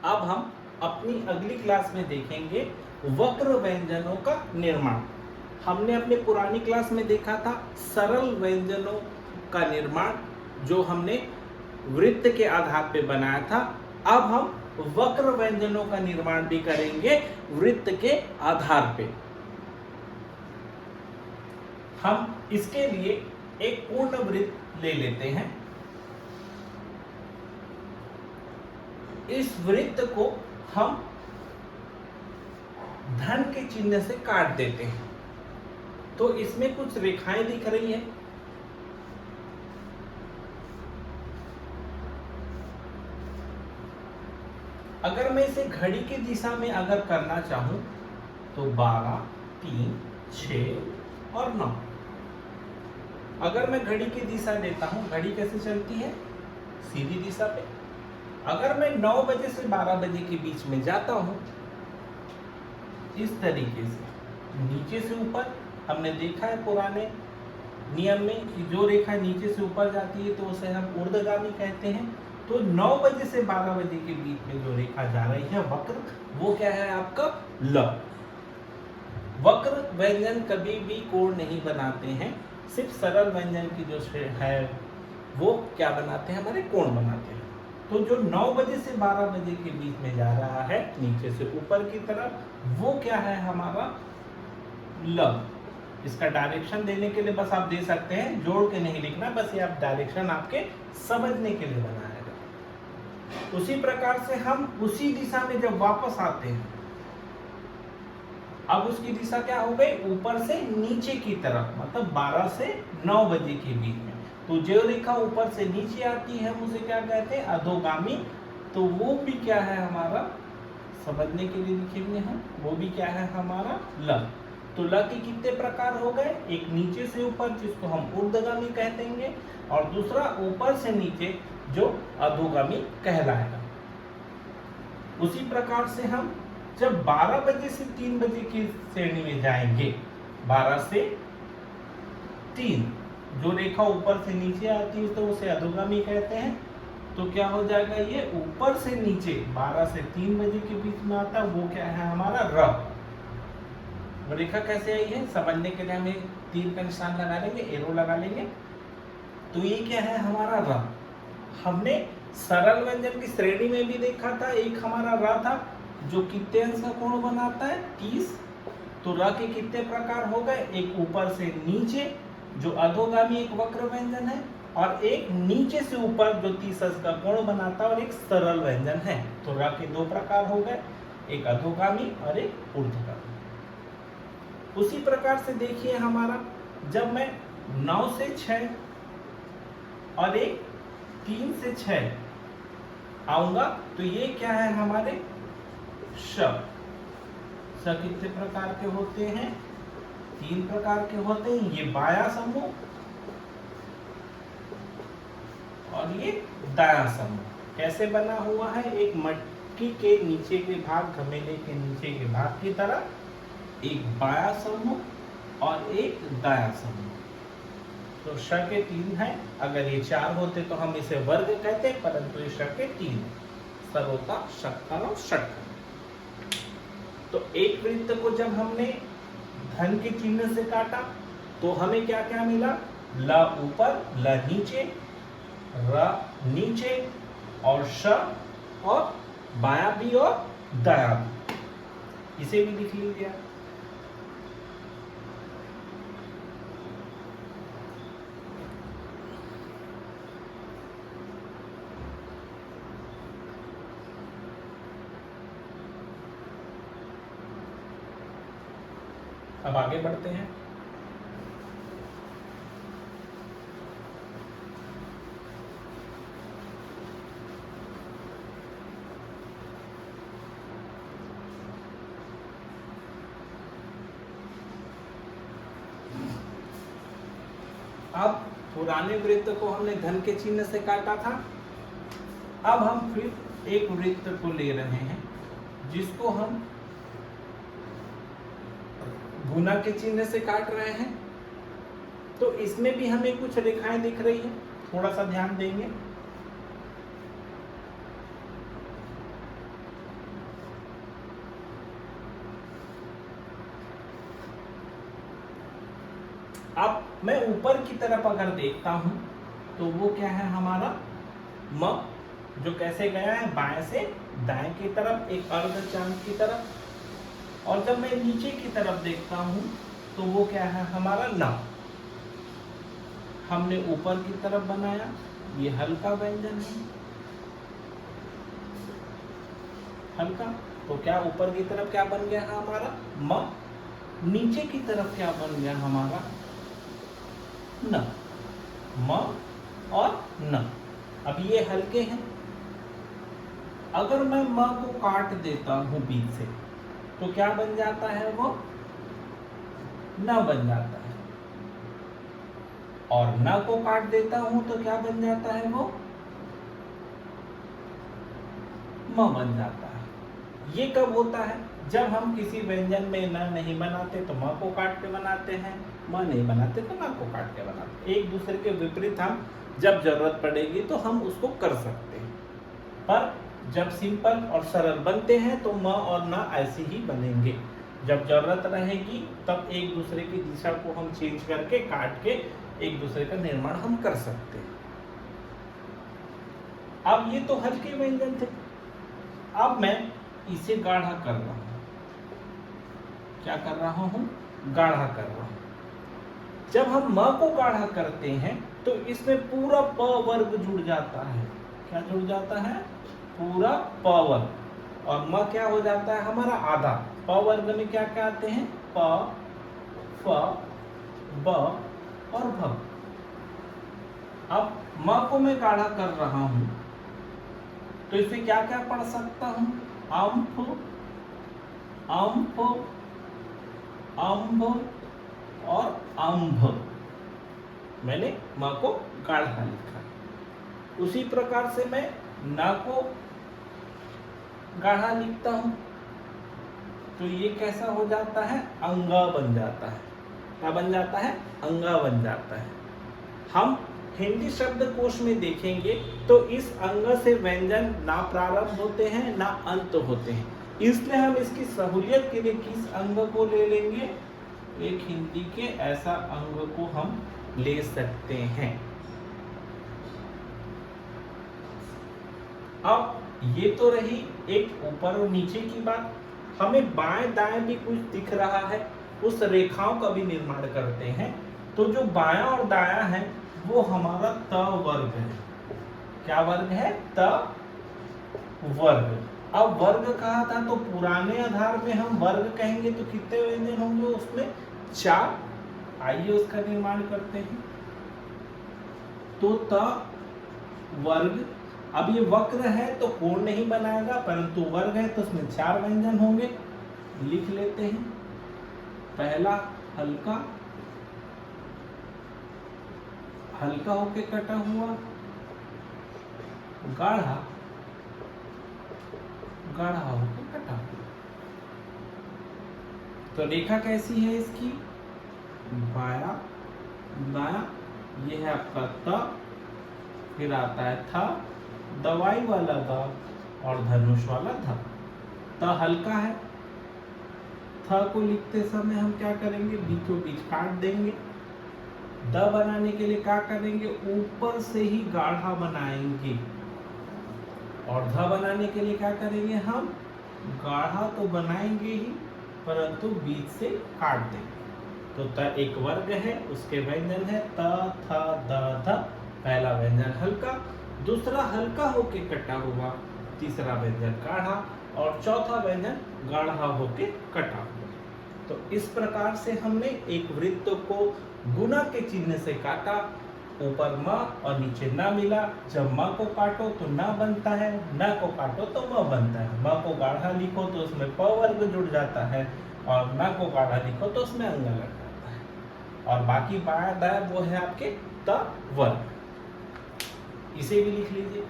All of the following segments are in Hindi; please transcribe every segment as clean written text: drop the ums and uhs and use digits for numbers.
अब हम अपनी अगली क्लास में देखेंगे वक्र व्यंजनों का निर्माण। हमने अपने पुरानी क्लास में देखा था सरल व्यंजनों का निर्माण, जो हमने वृत्त के आधार पे बनाया था। अब हम वक्र व्यंजनों का निर्माण भी करेंगे वृत्त के आधार पे। हम इसके लिए एक पूर्ण वृत्त ले लेते हैं। इस वृत्त को हम धन के चिन्ह से काट देते हैं। तो इसमें कुछ रेखाएं दिख रही हैं। अगर मैं इसे घड़ी की दिशा में अगर करना चाहूं तो 12, 3, 6 और 9। अगर मैं घड़ी की दिशा लेता हूं, घड़ी कैसे चलती है? सीधी दिशा पे। अगर मैं 9 बजे से 12 बजे के बीच में जाता हूं इस तरीके से नीचे से ऊपर, हमने देखा है पुराने नियम में कि जो रेखा नीचे से ऊपर जाती है तो उसे हम ऊर्ध्वगामी कहते हैं। तो 9 बजे से 12 बजे के बीच में जो रेखा जा रही है वक्र, वो क्या है आपका? ल। वक्र व्यंजन कभी भी कोण नहीं बनाते हैं, सिर्फ सरल व्यंजन की जो है वो क्या बनाते हैं? हमारे कोण बनाते हैं। तो जो 9 बजे से 12 बजे के बीच में जा रहा है नीचे से ऊपर की तरफ, वो क्या है? हमारा ल। इसका डायरेक्शन देने के लिए बस आप दे सकते हैं, जोड़ के नहीं लिखना, बस ये आप डायरेक्शन आपके समझने के लिए बनाया है। उसी प्रकार से हम उसी दिशा में जब वापस आते हैं, अब उसकी दिशा क्या हो गई? ऊपर से नीचे की तरफ, मतलब 12 से 9 बजे के बीच में। तो जो रेखा ऊपर से नीचे आती है हम उसे क्या कहते हैं? अधोगामी। तो वो भी क्या है हमारा? समझने के लिए लिखेंगे हम, वो भी क्या है हमारा? ल। तो ल के कितने प्रकार हो गए? एक नीचे से ऊपर जिसको हम ऊर्ध्वगामी कहते हैं, और दूसरा ऊपर से नीचे जो अधोगामी कहलाएगा। उसी प्रकार से हम जब 12 बजे से 3 बजे की श्रेणी में जाएंगे, 12 से 3 जो रेखा ऊपर से नीचे आती है तो उसे अधोगामी कहते हैं। तो क्या हो जाएगा? ये ऊपर से नीचे 12 से 3 बजे के बीच में आता है, वो क्या है हमारा? र। वो रेखा कैसे आई है समझने के लिए हमें तीर का निशान लगा लेंगे, एरो लगा लेंगे। तो ये क्या है हमारा? र। हमने सरल व्यंजन की श्रेणी में भी देखा था, एक हमारा र था जो कितने अंश का कोण बनाता है? 30। तो र के कितने प्रकार हो गए? एक ऊपर से नीचे जो अधोगामी एक वक्र व्यंजन है, और एक नीचे से ऊपर जो 30 अंश का कोण बनाता है और एक सरल व्यंजन है। तो र के 2 प्रकार हो गए, एक अधोगामी और एक ऊर्ध्वगामी। उसी प्रकार से देखिए हमारा, जब मैं 9 से 6 और एक 3 से 6 आऊंगा तो ये क्या है हमारे? श। श कितने प्रकार के होते हैं? 3 प्रकार के होते हैं। ये बाया समूह और ये दाया समूह। कैसे बना हुआ है? एक मटकी के नीचे के भाग, घमेले के नीचे के भाग की तरह एक बाया समूह और एक दाया समूह। तो श के 3 है। अगर ये 4 होते तो हम इसे वर्ग कहते, परंतु ये श के 3, सरलता, षटकोण और षटकोण। तो एक वृत्त को जब हमने धन के चिन्ह से काटा तो हमें क्या क्या मिला? ल ऊपर, ल नीचे, र नीचे और श और बाया भी और दाया भी। इसे भी लिख लीजिए। अब आगे बढ़ते हैं। अब पुराने वृत्त को हमने धन के चिन्ह से काटा था। अब हम फिर एक वृत्त को ले रहे हैं जिसको हम गुना के चिन्ह से काट रहे हैं। तो इसमें भी हमें कुछ रेखाएं दिख रही है, थोड़ा सा ध्यान देंगे। अब मैं ऊपर की तरफ अगर देखता हूं तो वो क्या है हमारा म, जो कैसे गया है बाएं से दाएं की तरफ, एक अर्धचांद की तरफ। और जब मैं नीचे की तरफ देखता हूं तो वो क्या है हमारा न। हमने ऊपर की तरफ बनाया, ये हल्का व्यंजन है, हल्का। तो क्या ऊपर की तरफ क्या बन गया हमारा म, नीचे की तरफ क्या बन गया हमारा न, म और न। अब ये हल्के हैं। अगर मैं म को काट देता हूं बीच से तो क्या बन जाता है वो न बन जाता है, और न को काट देता हूं तो क्या बन जाता है वो म बन जाता है। ये कब होता है? जब हम किसी व्यंजन में न नहीं बनाते तो म को काट के बनाते हैं, म नहीं बनाते तो न को काट के बनाते हैं। एक दूसरे के विपरीत हम जब जरूरत पड़ेगी तो हम उसको कर सकते हैं, पर जब सिंपल और सरल बनते हैं तो म और न ऐसे ही बनेंगे। जब जरूरत रहेगी तब एक दूसरे की दिशा को हम चेंज करके काट के एक दूसरे का निर्माण हम कर सकते हैं। अब ये तो हल्के व्यंजन थे। अब मैं इसे गाढ़ा कर रहा हूं। क्या कर रहा हूं? गाढ़ा कर रहा हूं। जब हम म को गाढ़ा करते हैं तो इसमें पूरा प वर्ग जुड़ जाता है। क्या जुड़ जाता है? पूरा प वर्ग। और म क्या हो जाता है हमारा आधा। प वर्ग में क्या क्या आते हैं? प, फ, ब और भ। अब म को मैं गाढ़ा कर रहा हूं तो इसमें क्या क्या पढ़ सकता हूं? अम्फ, अम्फ, अम्भ और अम्भ। मैंने म को गाढ़ा लिखा। उसी प्रकार से मैं न को गाढ़ा लिखता हूं तो ये कैसा हो जाता है? अंगा बन जाता है। क्या बन जाता है? अंगा बन जाता है। हम हिंदी शब्दकोश में देखेंगे तो इस अंग से व्यंजन ना प्रारंभ होते हैं ना अंत होते हैं, इसलिए हम इसकी सहूलियत के लिए किस अंग को ले लेंगे? एक हिंदी के ऐसा अंग को हम ले सकते हैं। अब ये तो रही एक ऊपर और नीचे की बात। हमें बाएं दाएं भी कुछ दिख रहा है, उस रेखाओं का भी निर्माण करते हैं। तो जो बायां और दायां है वो हमारा त वर्ग है। क्या वर्ग है? त वर्ग। अब वर्ग कहा था तो पुराने आधार में हम वर्ग कहेंगे तो कितने व्यंजन होंगे उसमें? 4। आइए उसका निर्माण करते हैं। तो त वर्ग, अब ये वक्र है तो कोण नहीं बनाएगा, परंतु वर्ग है तो उसमें 4 व्यंजन होंगे। लिख लेते हैं। पहला हल्का, हल्का होके कटा हुआ, गाढ़ा, गाढ़ा होके कटा हुआ। तो रेखा कैसी है इसकी? बाया दाया, ये है आपका त, फिर आता है था, दवाई वाला द और धनुष वाला ध। त हल्का है, थ को लिखते समय हम क्या करेंगे? बीचों बीच काट देंगे। द बनाने के लिए क्या करेंगे? ऊपर से ही गाढ़ा बनाएंगे। और ध बनाने के लिए क्या करेंगे? हम गाढ़ा तो बनाएंगे ही, परंतु बीच से काट देंगे। तो त एक वर्ग है, उसके व्यंजन है त, थ, द, ध। पहला व्यंजन हल्का, दूसरा हल्का होके कटा हुआ, तीसरा व्यंजन गाढ़ा और चौथा व्यंजन गाढ़ा होके कटा हुआ। तो इस प्रकार से हमने एक वृत्त को गुना के चिन्ह से काटा। ऊपर म और नीचे न मिला। जब म को काटो तो न बनता है, न को काटो तो म बनता है। म को गाढ़ा लिखो तो उसमें प वर्ग जुड़ जाता है, और न को गाढ़ा लिखो तो उसमें अंग लग जाता है। और बाकी बाया दाया वो है आपके त वर्ग। इसे भी लिख लीजिए।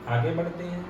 आगे बढ़ते हैं।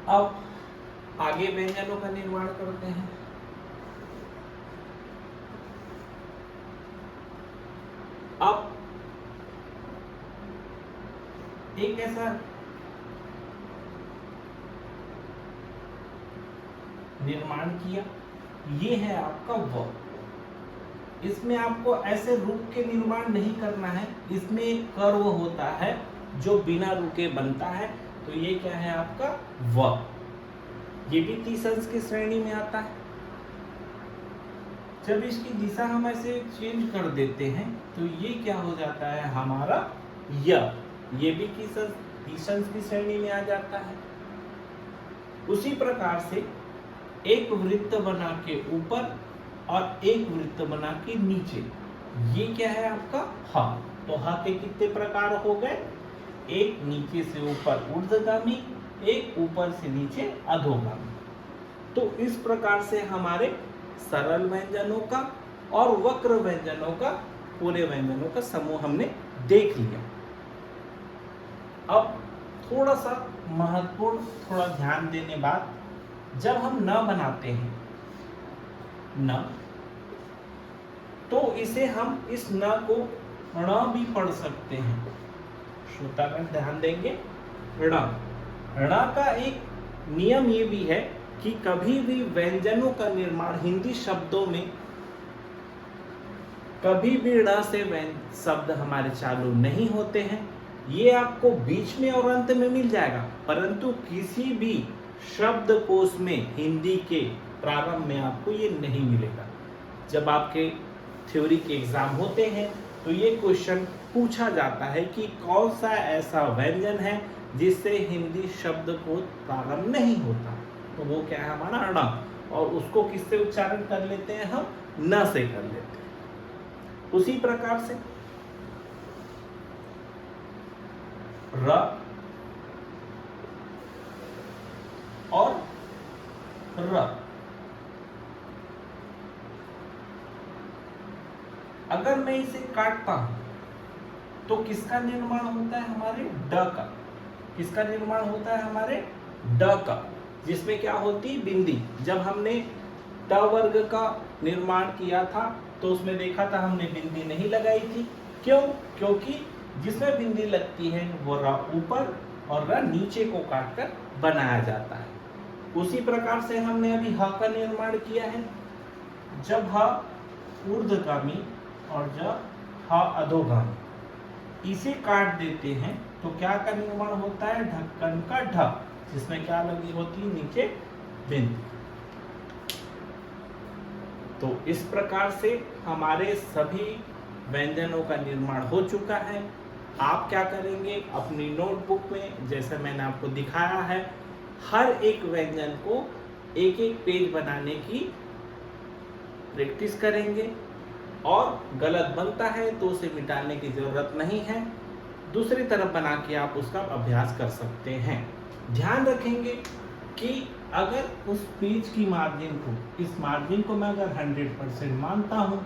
अब आगे व्यंजनों का निर्माण करते हैं। अब एक ऐसा निर्माण किया, ये है आपका व। इसमें आपको ऐसे रुक के निर्माण नहीं करना है, इसमें एक कर्व होता है जो बिना रुके बनता है, तो ये क्या है आपका व। ये भी तीसंस की श्रेणी में आता है। जब इसकी दिशा हम ऐसे चेंज कर देते हैं तो ये क्या हो जाता है हमारा य। ये भी तीसंस की श्रेणी में आ जाता है। उसी प्रकार से एक वृत्त बना के ऊपर और एक वृत्त बना के नीचे, ये क्या है आपका ह। तो ह के कितने प्रकार हो गए? एक नीचे से ऊपर ऊर्ध्वगामी, एक ऊपर से नीचे अधोगामी। तो इस प्रकार से हमारे सरल व्यंजनों का और वक्र व्यंजनों का, पूरे व्यंजनों का समूह हमने देख लिया। अब थोड़ा सा महत्वपूर्ण, थोड़ा ध्यान देने बात, जब हम न बनाते हैं न, तो इसे हम इस न को ण भी पढ़ सकते हैं। श्रोतागण ध्यान देंगे, ण। ण का एक नियम ये भी है कि कभी भी व्यंजनों का निर्माण हिंदी शब्दों में कभी भी ण से शब्द हमारे चालू नहीं होते हैं। ये आपको बीच में और अंत में मिल जाएगा, परंतु किसी भी शब्दकोश में हिंदी के प्रारंभ में आपको ये नहीं मिलेगा। जब आपके थ्योरी के एग्जाम होते हैं तो ये क्वेश्चन पूछा जाता है कि कौन सा ऐसा व्यंजन है जिससे हिंदी शब्दकोश प्रारंभ नहीं होता, तो वो क्या है हमारा ण। और उसको किससे उच्चारण कर लेते हैं हम? न से कर लेते हैं। उसी प्रकार से र और र, अगर मैं इसे काटता हूं तो किसका निर्माण होता है? हमारे ड का। किसका निर्माण होता है? हमारे ड का, जिसमें क्या होती? बिंदी। जब हमने ट वर्ग का निर्माण किया था तो उसमें देखा था हमने बिंदी नहीं लगाई थी। क्यों? क्योंकि जिसमें बिंदी लगती है वो र ऊपर और र नीचे को काटकर बनाया जाता है। उसी प्रकार से हमने अभी ह का निर्माण किया है। जब ह ऊर्ध्वगामी और जब ह अधोगामी, इसे काट देते हैं तो क्या का निर्माण होता है? ढक्कन का ढ, जिसमें क्या लगी होती है? नीचे बिंदी। तो इस प्रकार से हमारे सभी व्यंजनों का निर्माण हो चुका है। आप क्या करेंगे? अपनी नोटबुक में, जैसे मैंने आपको दिखाया है, हर एक व्यंजन को एक एक पेज बनाने की प्रैक्टिस करेंगे, और गलत बनता है तो उसे मिटाने की जरूरत नहीं है, दूसरी तरफ बना के आप उसका अभ्यास कर सकते हैं। ध्यान रखेंगे कि अगर उस पेज की मार्जिन को, इस मार्जिन को मैं अगर 100% मानता हूं,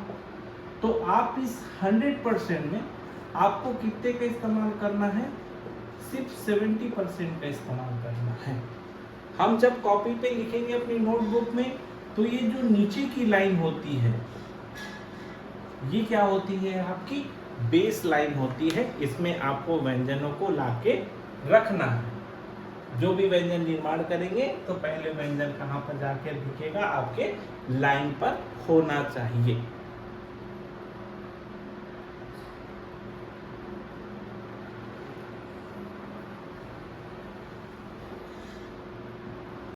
तो आप इस 100% में आपको कितने का इस्तेमाल करना है? सिर्फ 70% का इस्तेमाल करना है। हम जब कॉपी पे लिखेंगे अपनी नोटबुक में, तो ये जो नीचे की लाइन होती है, ये क्या होती है? आपकी बेस लाइन होती है। इसमें आपको व्यंजनों को लाके रखना है। जो भी व्यंजन निर्माण करेंगे तो पहले व्यंजन कहाँ पर जाकर दिखेगा? आपके लाइन पर होना चाहिए।